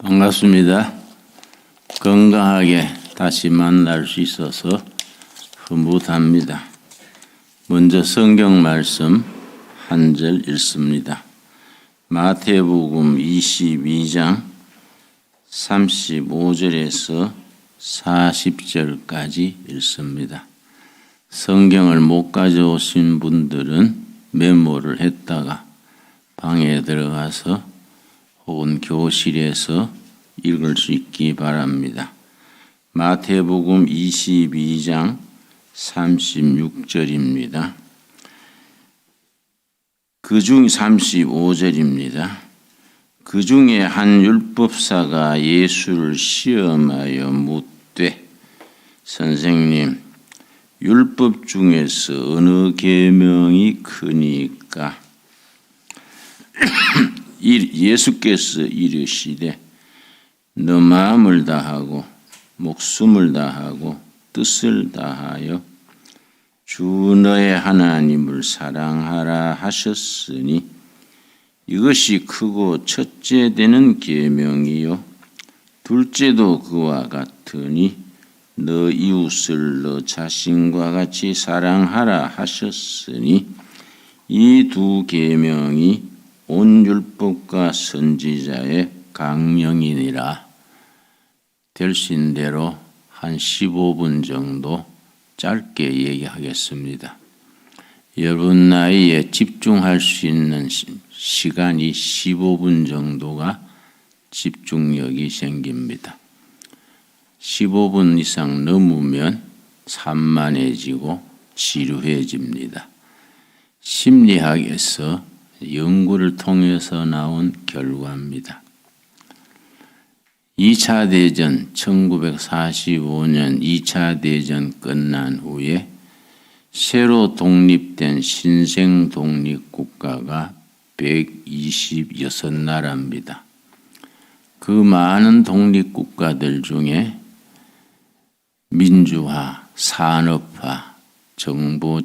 반갑습니다. 건강하게 다시 만날 수 있어서 흐뭇합니다. 먼저 성경 말씀 한 절 읽습니다. 마태복음 22장 35절에서 40절까지 읽습니다. 성경을 못 가져오신 분들은 메모를 했다가 방에 들어가서 혹은 교실에서 읽을 수 있기 바랍니다. 마태복음 22장 36절입니다. 그중 35절입니다. 그 중에 한 율법사가 예수를 시험하여 묻되 선생님, 율법 중에서 어느 계명이 크니까? 예수께서 이르시되 너 마음을 다하고 목숨을 다하고 뜻을 다하여 주 너의 하나님을 사랑하라 하셨으니 이것이 크고 첫째 되는 계명이요 둘째도 그와 같으니 너 이웃을 너 자신과 같이 사랑하라 하셨으니 이 두 계명이 온 율법과 선지자의 강령이니라. 될신 대로 한 15분 정도 짧게 얘기하겠습니다. 여러분 나이에 집중할 수 있는 시간이 15분 정도가 집중력이 생깁니다. 15분 이상 넘으면 산만해지고 지루해집니다. 심리학에서 연구를 통해서 나온 결과입니다. 2차 대전 1945년 2차 대전 끝난 후에 새로 독립된 신생 독립국가가 126나라입니다. 그 많은 독립국가들 중에 민주화, 산업화, 정보,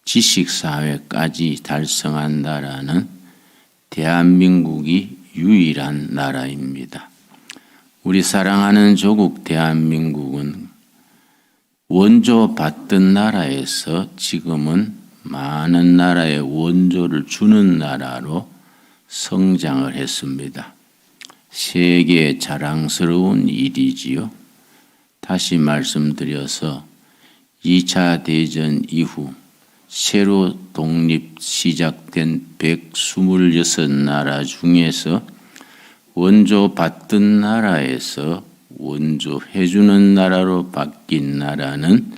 지식사회까지 달성한 나라는 대한민국이 유일한 나라입니다. 우리 사랑하는 조국 대한민국은 원조 받던 나라에서 지금은 많은 나라에 원조를 주는 나라로 성장을 했습니다. 세계에 자랑스러운 일이지요. 다시 말씀드려서 2차 대전 이후 새로 독립 시작된 126나라 중에서 원조 받던 나라에서 원조 해주는 나라로 바뀐 나라는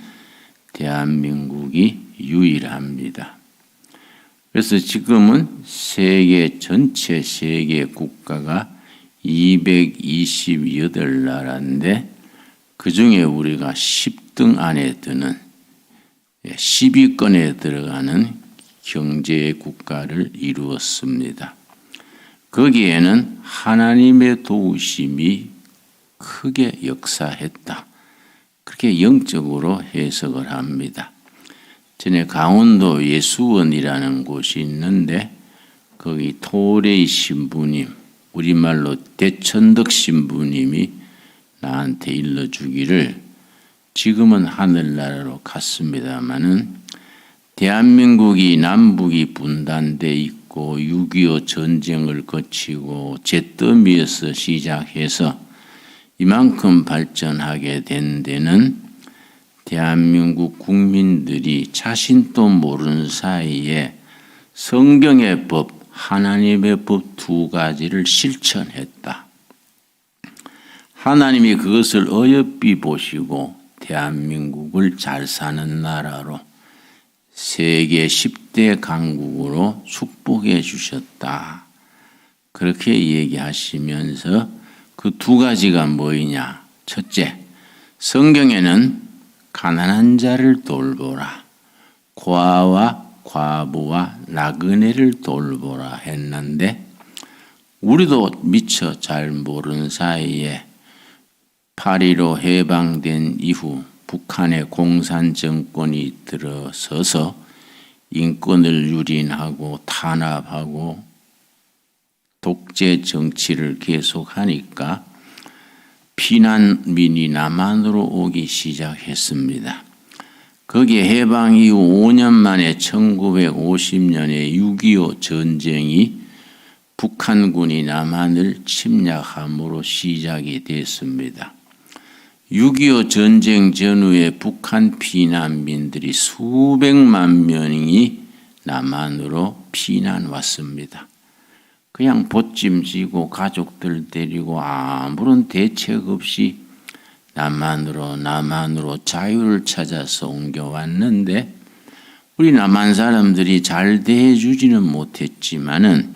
대한민국이 유일합니다. 그래서 지금은 전체 세계 국가가 228나라인데 그 중에 우리가 10등 안에 드는 10위권에 들어가는 경제 국가를 이루었습니다. 거기에는 하나님의 도우심이 크게 역사했다. 그렇게 영적으로 해석을 합니다. 전에 강원도 예수원이라는 곳이 있는데 거기 토레이 신부님, 우리말로 대천덕 신부님이 나한테 일러주기를 지금은 하늘나라로 갔습니다마는 대한민국이 남북이 분단돼 있고 6.25 전쟁을 거치고 잿더미에서 시작해서 이만큼 발전하게 된 데는 대한민국 국민들이 자신도 모르는 사이에 성경의 법, 하나님의 법 두 가지를 실천했다. 하나님이 그것을 어여삐 보시고 대한민국을 잘 사는 나라로 세계 10대 강국으로 축복해 주셨다. 그렇게 얘기하시면서 그 두 가지가 뭐이냐? 첫째, 성경에는 가난한 자를 돌보라. 고아와 과부와 나그네를 돌보라 했는데 우리도 미처 잘 모르는 사이에 8.15 해방된 이후 북한의 공산 정권이 들어서서 인권을 유린하고 탄압하고 독재 정치를 계속하니까 피난민이 남한으로 오기 시작했습니다. 거기에 해방 이후 5년 만에 1950년에 6.25 전쟁이 북한군이 남한을 침략함으로 시작이 됐습니다. 6.25 전쟁 전후에 북한 피난민들이 수백만 명이 남한으로 피난 왔습니다. 그냥 보찜 지고 가족들 데리고 아무런 대책 없이 남한으로 자유를 찾아서 옮겨왔는데 우리 남한 사람들이 잘 대해주지는 못했지만은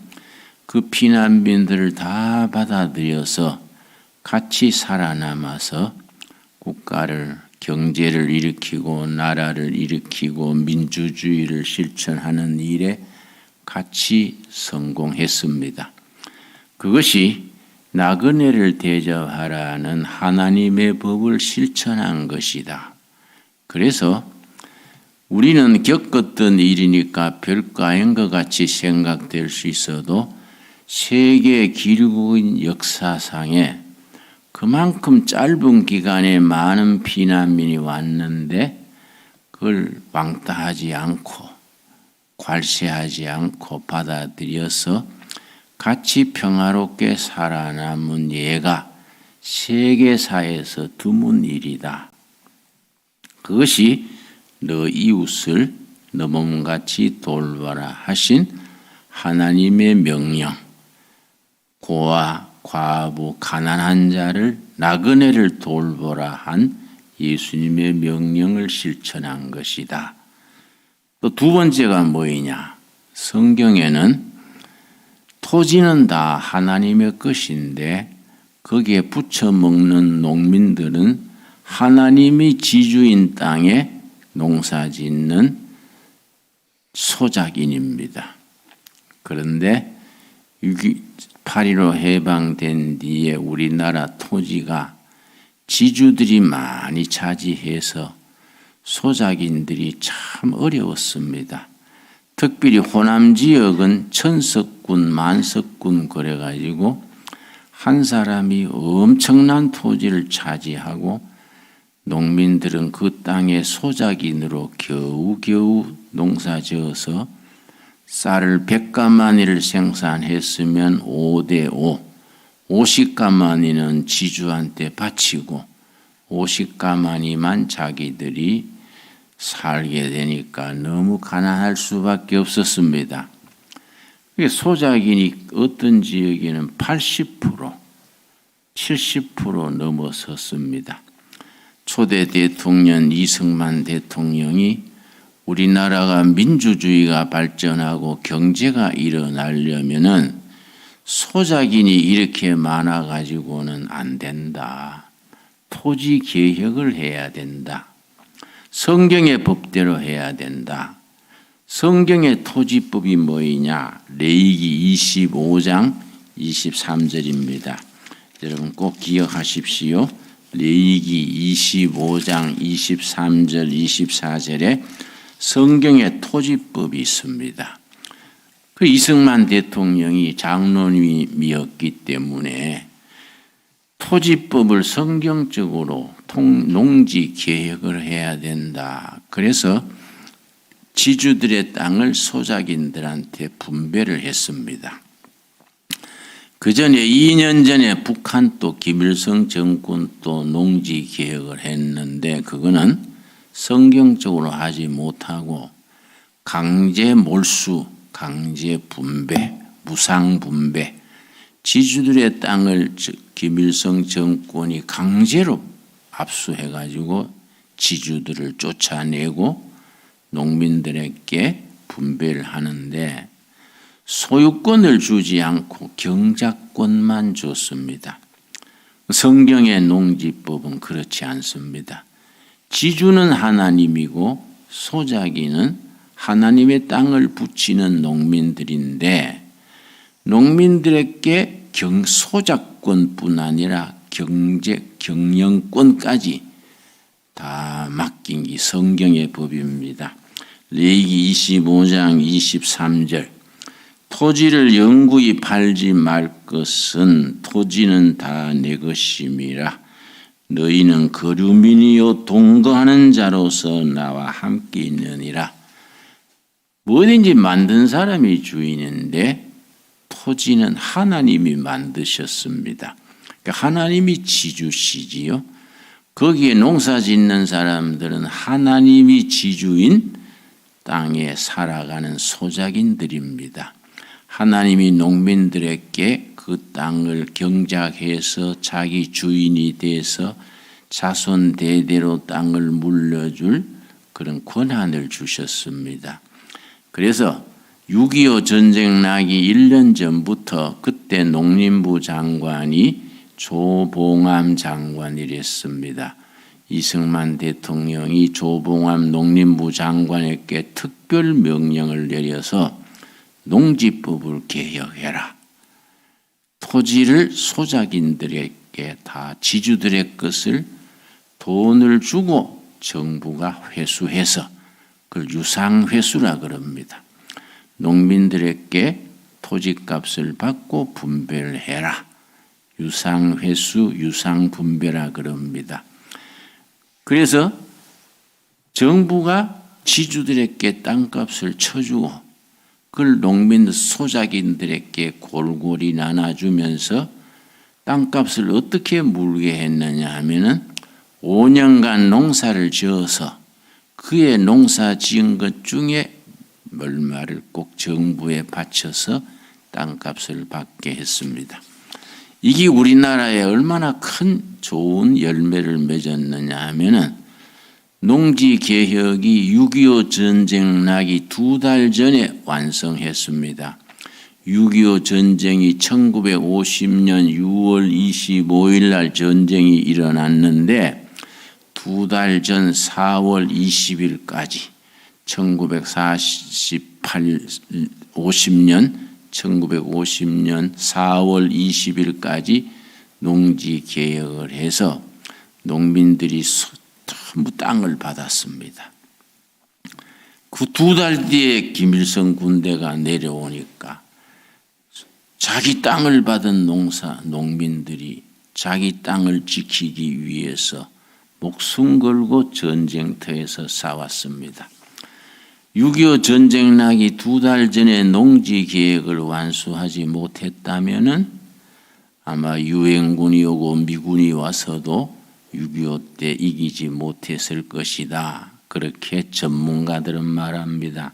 그 피난민들을 다 받아들여서 같이 살아남아서 국가를 경제를 일으키고 나라를 일으키고 민주주의를 실천하는 일에 같이 성공했습니다. 그것이 나그네를 대접하라는 하나님의 법을 실천한 것이다. 그래서 우리는 겪었던 일이니까 별거 아닌 것 같이 생각될 수 있어도 세계 길고인 역사상에 그만큼 짧은 기간에 많은 피난민이 왔는데 그걸 왕따하지 않고 괄시하지 않고 받아들여서 같이 평화롭게 살아남은 예가 세계사에서 드문 일이다. 그것이 너 이웃을 너 몸같이 돌봐라 하신 하나님의 명령, 고아, 과부, 가난한 자를 나그네를 돌보라 한 예수님의 명령을 실천한 것이다. 또 두 번째가 뭐이냐? 성경에는 토지는 다 하나님의 것인데 거기에 부쳐먹는 농민들은 하나님이 지주인 땅에 농사짓는 소작인입니다. 그런데 8.15 해방된 뒤에 우리나라 토지가 지주들이 많이 차지해서 소작인들이 참 어려웠습니다. 특별히 호남 지역은 천석군, 만석군 그래가지고 한 사람이 엄청난 토지를 차지하고 농민들은 그 땅에 소작인으로 겨우겨우 농사지어서 쌀을 100가마니를 생산했으면 5대5, 50가마니는 지주한테 바치고 50가마니만 자기들이 살게 되니까 너무 가난할 수밖에 없었습니다. 소작인이 어떤 지역에는 80%, 70% 넘어섰습니다. 초대 대통령 이승만 대통령이 우리나라가 민주주의가 발전하고 경제가 일어나려면은 소작인이 이렇게 많아가지고는 안 된다. 토지 개혁을 해야 된다. 성경의 법대로 해야 된다. 성경의 토지법이 뭐이냐? 레위기 25장 23절입니다. 여러분 꼭 기억하십시오. 레위기 25장 23절 24절에 성경의 토지법이 있습니다. 그 이승만 대통령이 장로님이었기 때문에 토지법을 성경적으로 농지 개혁을 해야 된다. 그래서 지주들의 땅을 소작인들한테 분배를 했습니다. 그 전에 2년 전에 북한 또 김일성 정권 또 농지 개혁을 했는데 그거는 성경적으로 하지 못하고 강제 몰수, 강제 분배, 무상 분배, 지주들의 땅을 김일성 정권이 강제로 압수해가지고 지주들을 쫓아내고 농민들에게 분배를 하는데 소유권을 주지 않고 경작권만 줬습니다. 성경의 농지법은 그렇지 않습니다. 지주는 하나님이고 소작인은 하나님의 땅을 붙이는 농민들인데 농민들에게 소작권뿐 아니라 경영권까지 다 맡긴 게 성경의 법입니다. 레위기 25장 23절 토지를 영구히 팔지 말 것은 토지는 다 내 것임이라. 너희는 거류민이요 동거하는 자로서 나와 함께 있느니라. 뭐든지 만든 사람이 주인인데 토지는 하나님이 만드셨습니다. 그러니까 하나님이 지주시지요. 거기에 농사 짓는 사람들은 하나님이 지주인 땅에 살아가는 소작인들입니다. 하나님이 농민들에게 그 땅을 경작해서 자기 주인이 돼서 자손 대대로 땅을 물려줄 그런 권한을 주셨습니다. 그래서 6.25 전쟁 나기 1년 전부터 그때 농림부 장관이 조봉암 장관이랬습니다. 이승만 대통령이 조봉암 농림부 장관에게 특별 명령을 내려서 농지법을 개혁해라. 토지를 소작인들에게 다 지주들의 것을 돈을 주고 정부가 회수해서 그걸 유상회수라 그럽니다. 농민들에게 토지값을 받고 분배를 해라. 유상회수, 유상분배라 그럽니다. 그래서 정부가 지주들에게 땅값을 쳐주고 그걸 농민 소작인들에게 골고루 나눠주면서 땅값을 어떻게 물게 했느냐 하면은 5년간 농사를 지어서 그의 농사 지은 것 중에 얼마를 꼭 정부에 바쳐서 땅값을 받게 했습니다. 이게 우리나라에 얼마나 큰 좋은 열매를 맺었느냐 하면은 농지 개혁이 6.25 전쟁 나기 2달 전에 완성했습니다. 6.25 전쟁이 1950년 6월 25일 날 전쟁이 일어났는데 2달 전 4월 20일까지 1950년 4월 20일까지 농지 개혁을 해서 농민들이 전부 땅을 받았습니다. 그 2달 뒤에 김일성 군대가 내려오니까 자기 땅을 받은 농민들이 자기 땅을 지키기 위해서 목숨 걸고 전쟁터에서 싸웠습니다. 6.25 전쟁 나기 2달 전에 농지 계획을 완수하지 못했다면은 아마 유엔군이 오고 미군이 와서도 6.25 때 이기지 못했을 것이다. 그렇게 전문가들은 말합니다.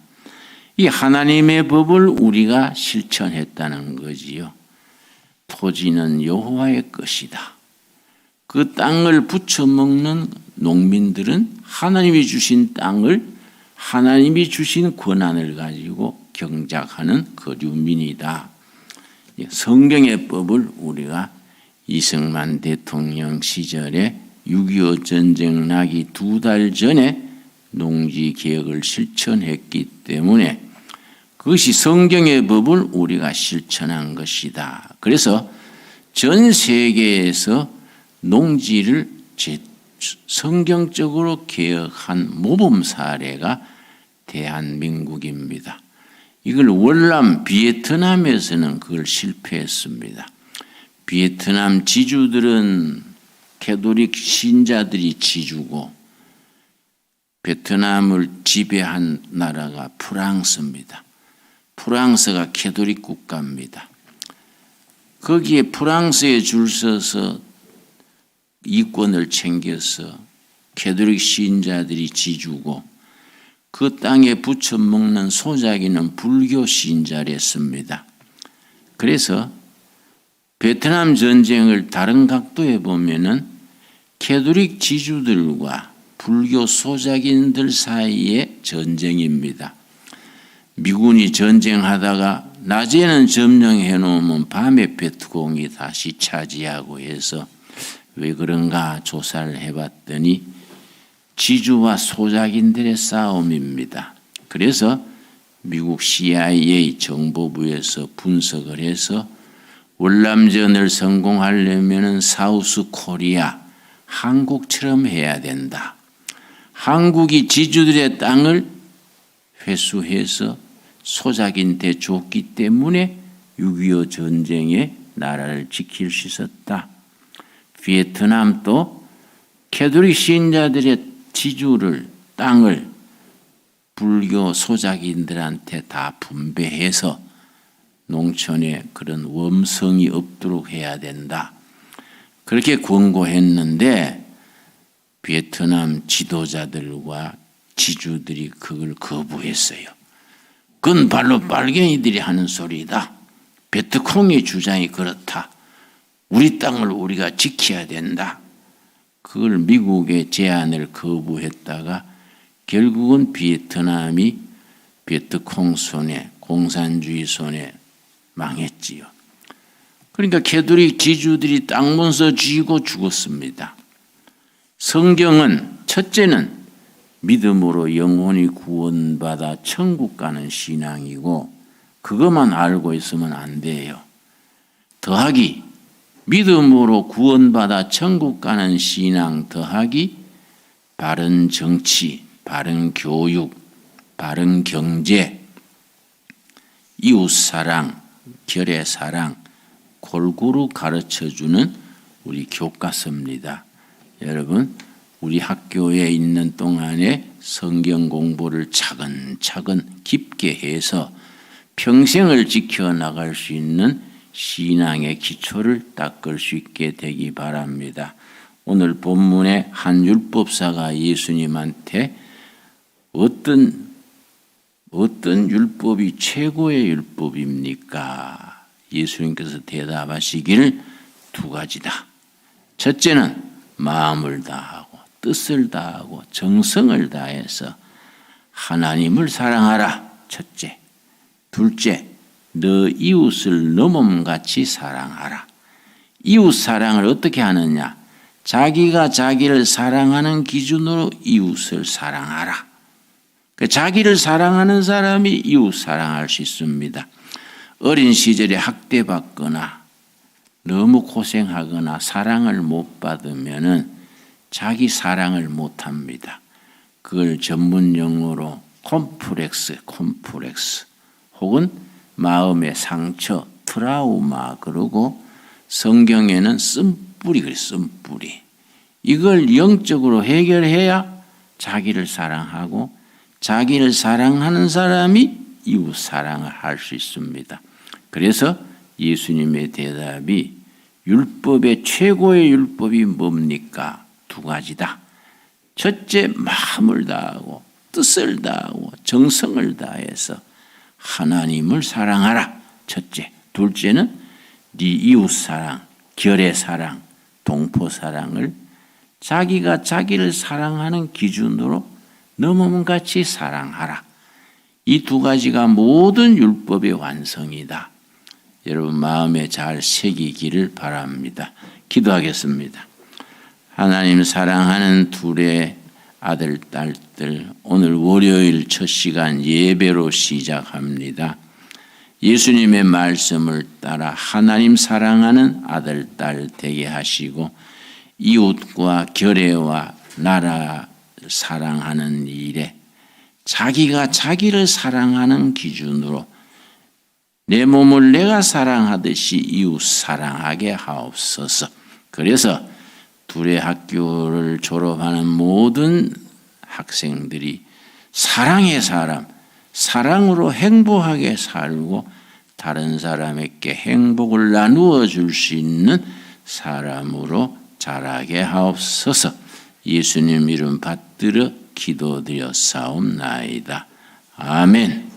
이 하나님의 법을 우리가 실천했다는 거지요. 토지는 여호와의 것이다. 그 땅을 부쳐먹는 농민들은 하나님이 주신 땅을 하나님이 주신 권한을 가지고 경작하는 거류민이다. 성경의 법을 우리가 이승만 대통령 시절에 6.25 전쟁 나기 2달 전에 농지 개혁을 실천했기 때문에 그것이 성경의 법을 우리가 실천한 것이다. 그래서 전 세계에서 농지를 성경적으로 개혁한 모범 사례가 대한민국입니다. 이걸 월남 비에트남에서는 그걸 실패했습니다. 비에트남 지주들은 캐톨릭 신자들이 지주고 베트남을 지배한 나라가 프랑스입니다. 프랑스가 캐톨릭 국가입니다. 거기에 프랑스에 줄 서서 이권을 챙겨서 캐톨릭 신자들이 지주고 그 땅에 부쳐먹는 소작이는 불교 신자랬습니다. 그래서 베트남 전쟁을 다른 각도에 보면은 캐톨릭 지주들과 불교 소작인들 사이의 전쟁입니다. 미군이 전쟁하다가 낮에는 점령해 놓으면 밤에 베트공이 다시 차지하고 해서 왜 그런가 조사를 해봤더니 지주와 소작인들의 싸움입니다. 그래서 미국 CIA 정보부에서 분석을 해서 월남전을 성공하려면 사우스 코리아, 한국처럼 해야 된다. 한국이 지주들의 땅을 회수해서 소작인한테 줬기 때문에 6.25 전쟁에 나라를 지킬 수 있었다. 베트남도 캐톨릭 신자들의 지주를, 땅을 불교 소작인들한테 다 분배해서 농촌에 그런 웜성이 없도록 해야 된다. 그렇게 권고했는데 베트남 지도자들과 지주들이 그걸 거부했어요. 그건 발로 빨갱이들이 하는 소리다. 베트콩의 주장이 그렇다. 우리 땅을 우리가 지켜야 된다. 그걸 미국의 제안을 거부했다가 결국은 베트남이 베트콩 손에, 공산주의 손에 망했지요. 그러니까 캐톨릭 지주들이 땅 문서 쥐고 죽었습니다. 성경은 첫째는 믿음으로 영혼이 구원받아 천국 가는 신앙이고 그것만 알고 있으면 안 돼요. 더하기 믿음으로 구원받아 천국 가는 신앙 더하기 바른 정치, 바른 교육, 바른 경제, 이웃사랑, 결의사랑 골고루 가르쳐주는 우리 교과서입니다. 여러분 우리 학교에 있는 동안에 성경 공부를 차근차근 깊게 해서 평생을 지켜나갈 수 있는 신앙의 기초를 닦을 수 있게 되기 바랍니다. 오늘 본문에 한 율법사가 예수님한테 어떤 율법이 최고의 율법입니까? 예수님께서 대답하시기를 두 가지다. 첫째는 마음을 다하고 뜻을 다하고 정성을 다해서 하나님을 사랑하라. 첫째. 둘째, 너 이웃을 너 몸같이 사랑하라. 이웃 사랑을 어떻게 하느냐? 자기가 자기를 사랑하는 기준으로 이웃을 사랑하라. 자기를 사랑하는 사람이 이웃 사랑할 수 있습니다. 어린 시절에 학대받거나 너무 고생하거나 사랑을 못 받으면은 자기 사랑을 못 합니다. 그걸 전문 용어로 콤플렉스 혹은 마음의 상처, 트라우마 그러고 성경에는 쓴뿌리 그래 쓴뿌리. 이걸 영적으로 해결해야 자기를 사랑하고 자기를 사랑하는 사람이 이웃 사랑을 할 수 있습니다. 그래서 예수님의 대답이 율법의 최고의 율법이 뭡니까? 두 가지다. 첫째 마음을 다하고 뜻을 다하고 정성을 다해서 하나님을 사랑하라. 첫째. 둘째는 네 이웃 사랑, 결의 사랑, 동포 사랑을 자기가 자기를 사랑하는 기준으로 너 몸같이 사랑하라. 이 두 가지가 모든 율법의 완성이다. 여러분 마음에 잘 새기기를 바랍니다. 기도하겠습니다. 하나님 사랑하는 둘의 아들, 딸들 오늘 월요일 첫 시간 예배로 시작합니다. 예수님의 말씀을 따라 하나님 사랑하는 아들, 딸 되게 하시고 이웃과 결애와 나라 사랑하는 일에 자기가 자기를 사랑하는 기준으로 내 몸을 내가 사랑하듯이 이웃 사랑하게 하옵소서. 그래서 둘의 학교를 졸업하는 모든 학생들이 사랑의 사람, 사랑으로 행복하게 살고 다른 사람에게 행복을 나누어 줄 수 있는 사람으로 자라게 하옵소서. 예수님 이름 받들어 기도드렸사옵나이다. 아멘.